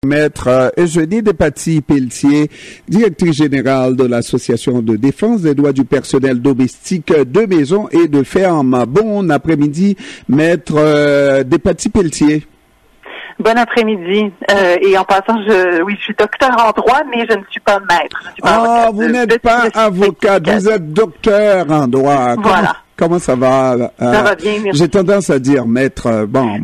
Maître Eugénie Despatie-Pelletier, directrice générale de l'Association de défense des droits du personnel domestique de maison et de ferme. Bon après-midi, Maître Despatie-Pelletier. Bon après-midi. Et en passant, je suis docteur en droit, mais je ne suis pas maître. Vous n'êtes pas avocat, vous êtes docteur en droit. Voilà. Comment ça va? Ça va bien, merci. J'ai tendance à dire maître. Bon.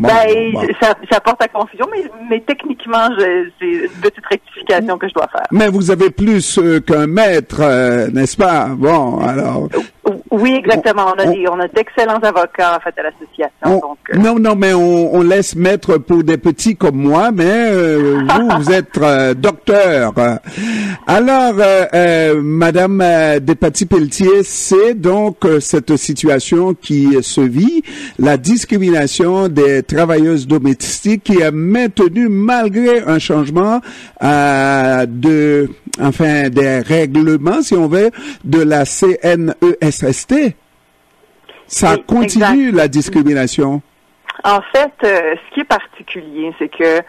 Ça porte à confusion, mais techniquement, c'est une petite rectification que je dois faire. Mais vous avez plus qu'un maître, n'est-ce pas? Bon, alors. Oui, exactement. On a d'excellents avocats, en fait, à l'association. Non, mais on laisse maître pour des petits comme moi, mais vous êtes docteur. Alors, Madame Despatie-Pelletier, c'est donc cette situation qui se vit, la discrimination des travailleuses domestiques qui est maintenue malgré un changement des règlements, si on veut, de la CNESST. Ça continue la discrimination. En fait, ce qui est particulier, c'est que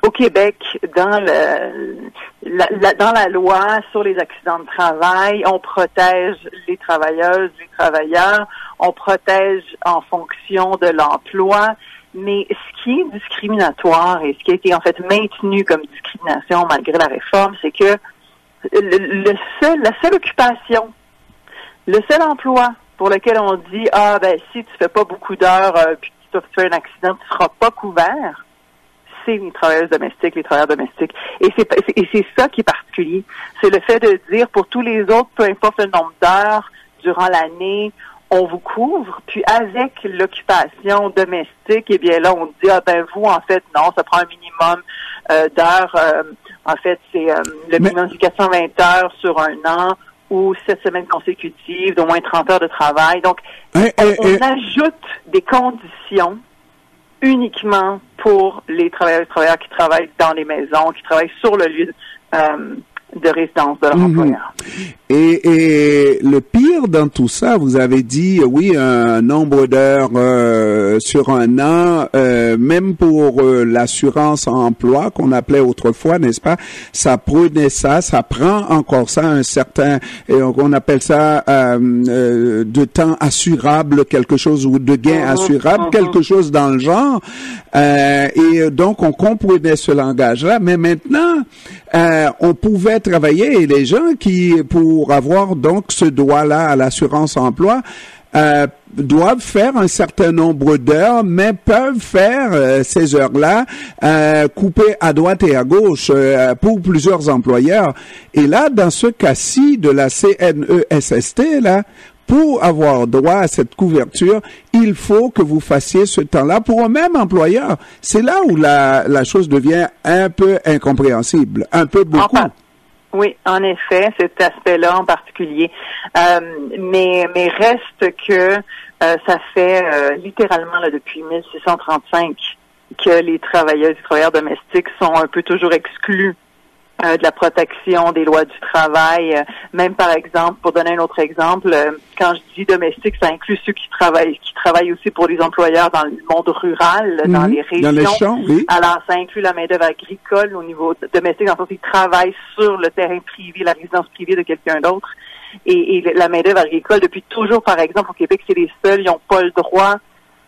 au Québec, dans la loi sur les accidents de travail, on protège les travailleuses, les travailleurs, on protège en fonction de l'emploi, mais ce qui est discriminatoire et ce qui a été en fait maintenu comme discrimination malgré la réforme, c'est que la seule occupation, le seul emploi pour lequel on dit si tu fais pas beaucoup d'heures puis tu fais un accident, tu seras pas couvert, c'est les travailleuses domestiques, les travailleurs domestiques. Et c'est ça qui est particulier. C'est le fait de dire pour tous les autres, peu importe le nombre d'heures durant l'année, on vous couvre. Puis avec l'occupation domestique, eh bien là, on dit vous, en fait, non, ça prend un minimum d'heures. En fait, c'est le minimum du 420 heures sur un an ou 7 semaines consécutives d'au moins 30 heures de travail. Donc, on ajoute des conditions uniquement pour les travailleurs qui travaillent dans les maisons, qui travaillent sur le lieu de résidence de leur employeur. Et le pire dans tout ça, vous avez dit, oui, un nombre d'heures sur un an, même pour l'assurance emploi qu'on appelait autrefois, n'est-ce pas? Ça prenait ça prend encore ça un certain, on appelle ça de temps assurable, quelque chose, ou de gain assurable, quelque chose dans le genre. Et donc, on comprenait ce langage-là, mais maintenant, on pouvait travailler, et les gens qui, pour avoir donc ce droit-là à l'assurance emploi, doivent faire un certain nombre d'heures, mais peuvent faire ces heures-là coupées à droite et à gauche pour plusieurs employeurs. Et là, dans ce cas-ci de la CNESST, là, pour avoir droit à cette couverture, il faut que vous fassiez ce temps-là pour un même employeur. C'est là où la chose devient un peu incompréhensible, un peu beaucoup. Oui, en effet, cet aspect-là en particulier. Mais reste que ça fait littéralement depuis 1635 que les travailleuses et travailleurs domestiques sont un peu toujours exclus de la protection des lois du travail. Même par exemple, pour donner un autre exemple, quand je dis domestique, ça inclut ceux qui travaillent aussi pour les employeurs dans le monde rural, dans les régions. Dans les champs, oui. Alors, ça inclut la main-d'œuvre agricole au niveau domestique, dans le sens qu'ils travaillent sur le terrain privé, la résidence privée de quelqu'un d'autre. Et la main-d'œuvre agricole, depuis toujours, par exemple, au Québec, c'est les seuls, ils n'ont pas le droit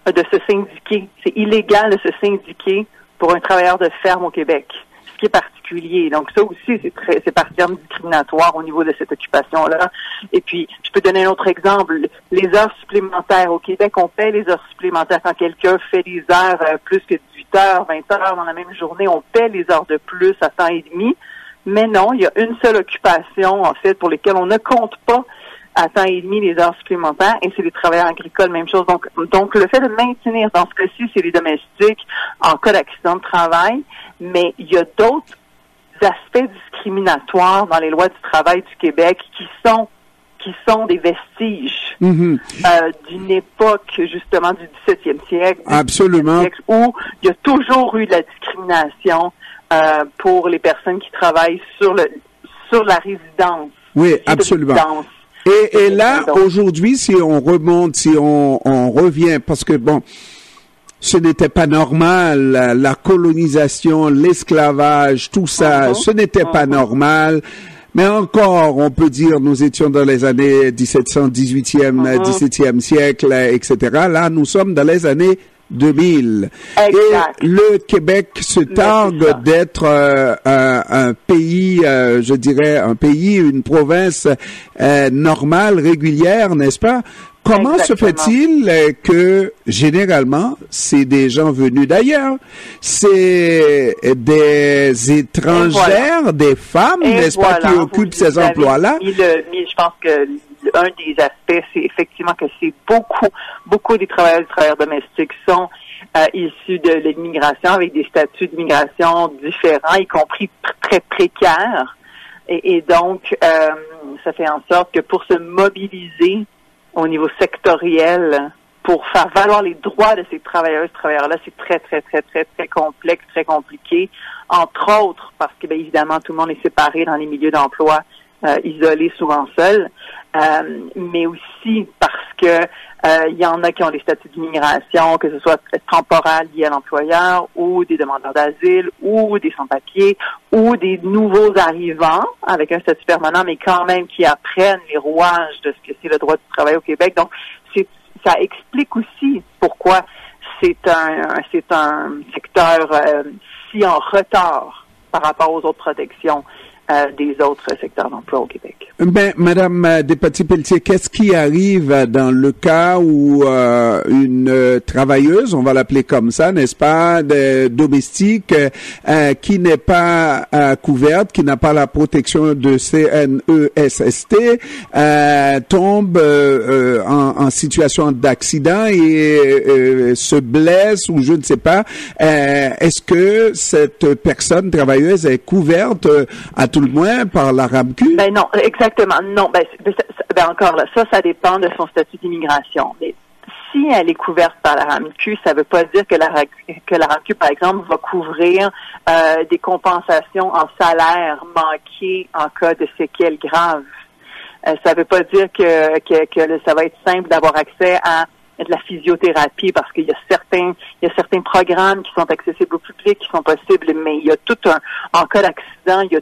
de se syndiquer. C'est illégal de se syndiquer pour un travailleur de ferme au Québec. Ce qui est particulier. Donc ça aussi, c'est particulièrement discriminatoire au niveau de cette occupation-là. Et puis, je peux donner un autre exemple. Les heures supplémentaires. Au Québec, on paie les heures supplémentaires quand quelqu'un fait des heures plus que 18 heures, 20 heures dans la même journée. On paie les heures de plus à temps et demi. Mais non, il y a une seule occupation, en fait, pour lesquelles on ne compte pas à temps et demi les heures supplémentaires, et c'est les travailleurs agricoles, même chose. Donc le fait de maintenir, dans ce cas-ci, c'est les domestiques en cas d'accident de travail, mais il y a d'autres aspects discriminatoires dans les lois du travail du Québec qui sont des vestiges d'une époque, justement, du 17e siècle. Absolument. Où il y a toujours eu de la discrimination pour les personnes qui travaillent sur la résidence. Oui, absolument. Et là, aujourd'hui, si on remonte, si on revient, parce que bon, ce n'était pas normal, la colonisation, l'esclavage, tout ça, ce n'était pas normal. Mais encore, on peut dire, nous étions dans les années 17e siècle, etc. Là, nous sommes dans les années 2000. Exact. Et le Québec se targue d'être un pays, je dirais, un pays, une province normale, régulière, n'est-ce pas? Comment se fait-il que, généralement, c'est des gens venus d'ailleurs, c'est des étrangères, des femmes, n'est-ce pas, qui occupent ces emplois-là? Je pense que un des aspects, c'est effectivement que c'est beaucoup des travailleurs domestiques sont issus de l'immigration, avec des statuts d'immigration différents, y compris très précaires. Et donc, ça fait en sorte que pour se mobiliser au niveau sectoriel, pour faire valoir les droits de ces travailleurs-là, c'est très complexe, très compliqué. Entre autres, parce que, bien évidemment, tout le monde est séparé dans les milieux d'emploi, isolés, souvent seuls, mais aussi parce que il y en a qui ont des statuts d'immigration, que ce soit temporal lié à l'employeur, ou des demandeurs d'asile, ou des sans-papiers, ou des nouveaux arrivants avec un statut permanent, mais quand même qui apprennent les rouages de ce que c'est le droit du travail au Québec. Donc, ça explique aussi pourquoi c'est un secteur si en retard par rapport aux autres protections des autres secteurs d'emploi au Québec. Ben, Madame Despatie-Pelletier, qu'est-ce qui arrive dans le cas où une travailleuse, on va l'appeler comme ça, n'est-ce pas, domestique, qui n'est pas couverte, qui n'a pas la protection de CNESST, tombe en situation d'accident et se blesse ou je ne sais pas. Est-ce que cette personne travailleuse est couverte à tout le moins par la RAMQ? Ben non, exactement. Non, ben encore là, ça dépend de son statut d'immigration. Mais si elle est couverte par la RAMQ, ça ne veut pas dire que la RAMQ, par exemple, va couvrir des compensations en salaire manquées en cas de séquelles graves. Ça ne veut pas dire que ça va être simple d'avoir accès à de la physiothérapie parce qu'il y a certains programmes qui sont accessibles au public, qui sont possibles, mais il y a en cas d'accident, il y a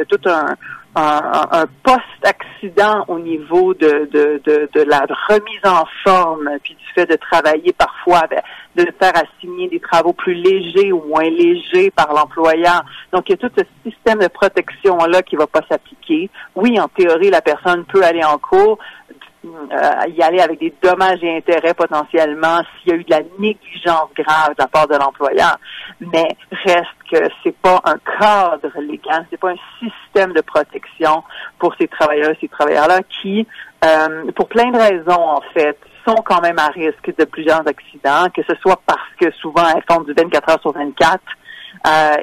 tout un post-accident au niveau de la remise en forme, puis du fait de travailler parfois, de faire assigner des travaux plus légers ou moins légers par l'employeur. Donc, il y a tout ce système de protection-là qui va pas s'appliquer. Oui, en théorie, la personne peut aller en cours, y aller avec des dommages et intérêts potentiellement s'il y a eu de la négligence grave de la part de l'employeur. Mais reste que c'est pas un cadre légal, c'est pas un système de protection pour ces travailleurs-là qui, pour plein de raisons en fait, sont quand même à risque de plusieurs accidents, que ce soit parce que souvent elles font du 24 heures sur 24,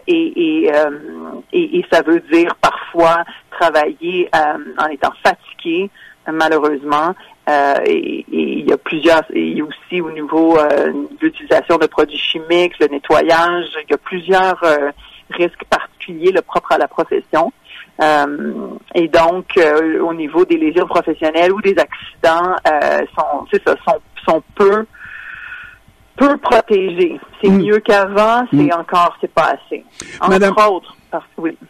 et ça veut dire parfois travailler en étant fatigué, malheureusement, et il y a aussi au niveau de l'utilisation de produits chimiques, le nettoyage, il y a plusieurs risques particuliers propres à la profession. Et donc, au niveau des lésions professionnelles ou des accidents, sont peu protégés. C'est mieux qu'avant, c'est pas assez. Entre autres,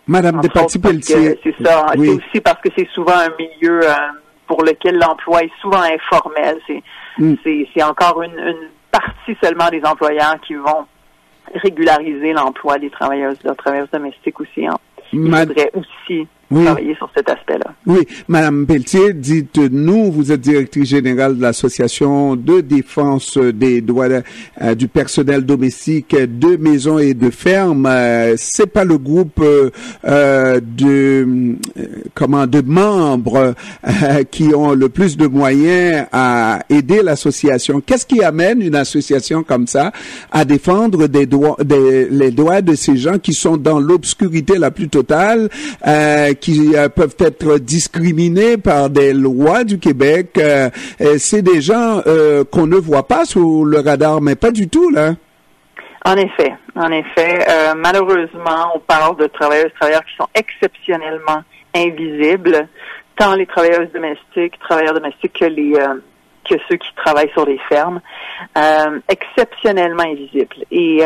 Madame Despatie-Pelletier. C'est ça. Oui. C'est aussi parce que c'est souvent un milieu pour lequel l'emploi est souvent informel. C'est encore une partie seulement des employeurs qui vont régulariser l'emploi des travailleurs domestiques aussi. Il faudrait aussi travailler sur cet aspect-là. Oui, Madame Pelletier, dites-nous, vous êtes directrice générale de l'Association de défense des droits du personnel domestique de maisons et de fermes. C'est pas le groupe de membres qui ont le plus de moyens à aider l'association. Qu'est-ce qui amène une association comme ça à défendre les droits de ces gens qui sont dans l'obscurité la plus totale, qui peuvent être discriminés par des lois du Québec? C'est des gens qu'on ne voit pas sous le radar, mais pas du tout, là. En effet. Malheureusement, on parle de travailleurs qui sont exceptionnellement invisibles, tant les travailleurs domestiques que que ceux qui travaillent sur les fermes, exceptionnellement invisible. Et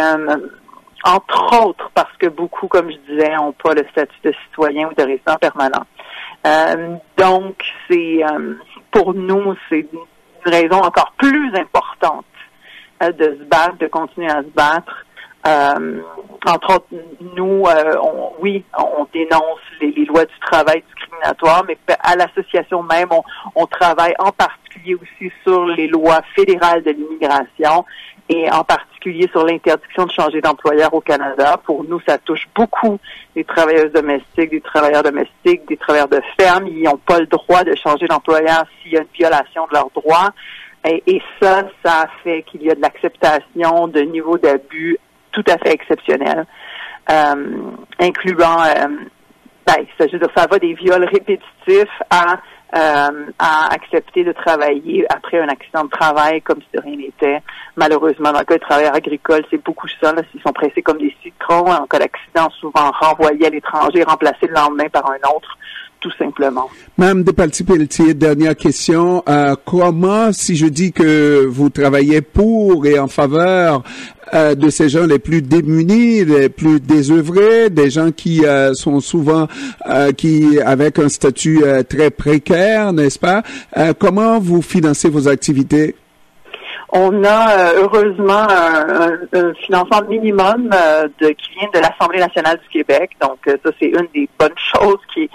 entre autres parce que beaucoup, comme je disais, n'ont pas le statut de citoyen ou de résident permanent. Donc, c'est pour nous, c'est une raison encore plus importante de se battre, de continuer à se battre. Entre autres, nous, on dénonce les lois du travail discriminatoires, mais à l'association même, on travaille en particulier aussi sur les lois fédérales de l'immigration et en particulier sur l'interdiction de changer d'employeur au Canada. Pour nous, ça touche beaucoup les travailleuses domestiques, des travailleurs domestiques, des travailleurs de ferme. Ils n'ont pas le droit de changer d'employeur s'il y a une violation de leurs droits. Et ça fait qu'il y a de l'acceptation de niveaux d'abus tout à fait exceptionnel, incluant, ça va des viols répétitifs à accepter de travailler après un accident de travail comme si de rien n'était. Malheureusement, dans le cas des travailleurs agricoles, c'est beaucoup ça. Là, ils sont pressés comme des citrons. En cas d'accident, souvent renvoyés à l'étranger, remplacés le lendemain par un autre, tout simplement. Madame Despalti-Pelletier, dernière question. Comment, si je dis que vous travaillez pour et en faveur de ces gens les plus démunis, les plus désœuvrés, des gens qui sont souvent avec un statut très précaire, n'est-ce pas? Comment vous financez vos activités? On a heureusement un financement minimum qui vient de l'Assemblée nationale du Québec. Donc ça, c'est une des bonnes choses qui est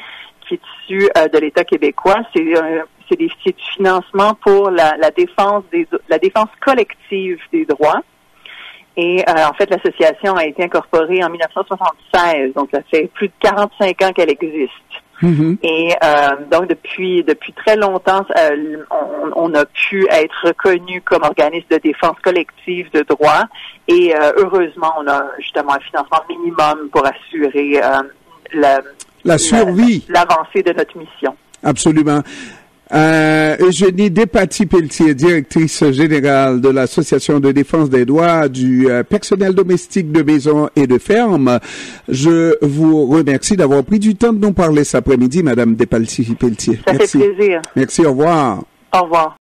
issu de l'État québécois. C'est du financement pour la défense collective des droits. Et en fait, l'association a été incorporée en 1976, donc ça fait plus de 45 ans qu'elle existe. Mm-hmm. Et donc depuis très longtemps, on a pu être reconnu comme organisme de défense collective de droits. Et heureusement, on a justement un financement minimum pour assurer la survie, l'avancée de notre mission. Absolument. Eugénie Despalti-Pelletier, directrice générale de l'Association de défense des droits du personnel domestique de maison et de ferme. Je vous remercie d'avoir pris du temps de nous parler cet après-midi, Madame Despalti-Pelletier. Ça fait plaisir. Merci, au revoir. Au revoir.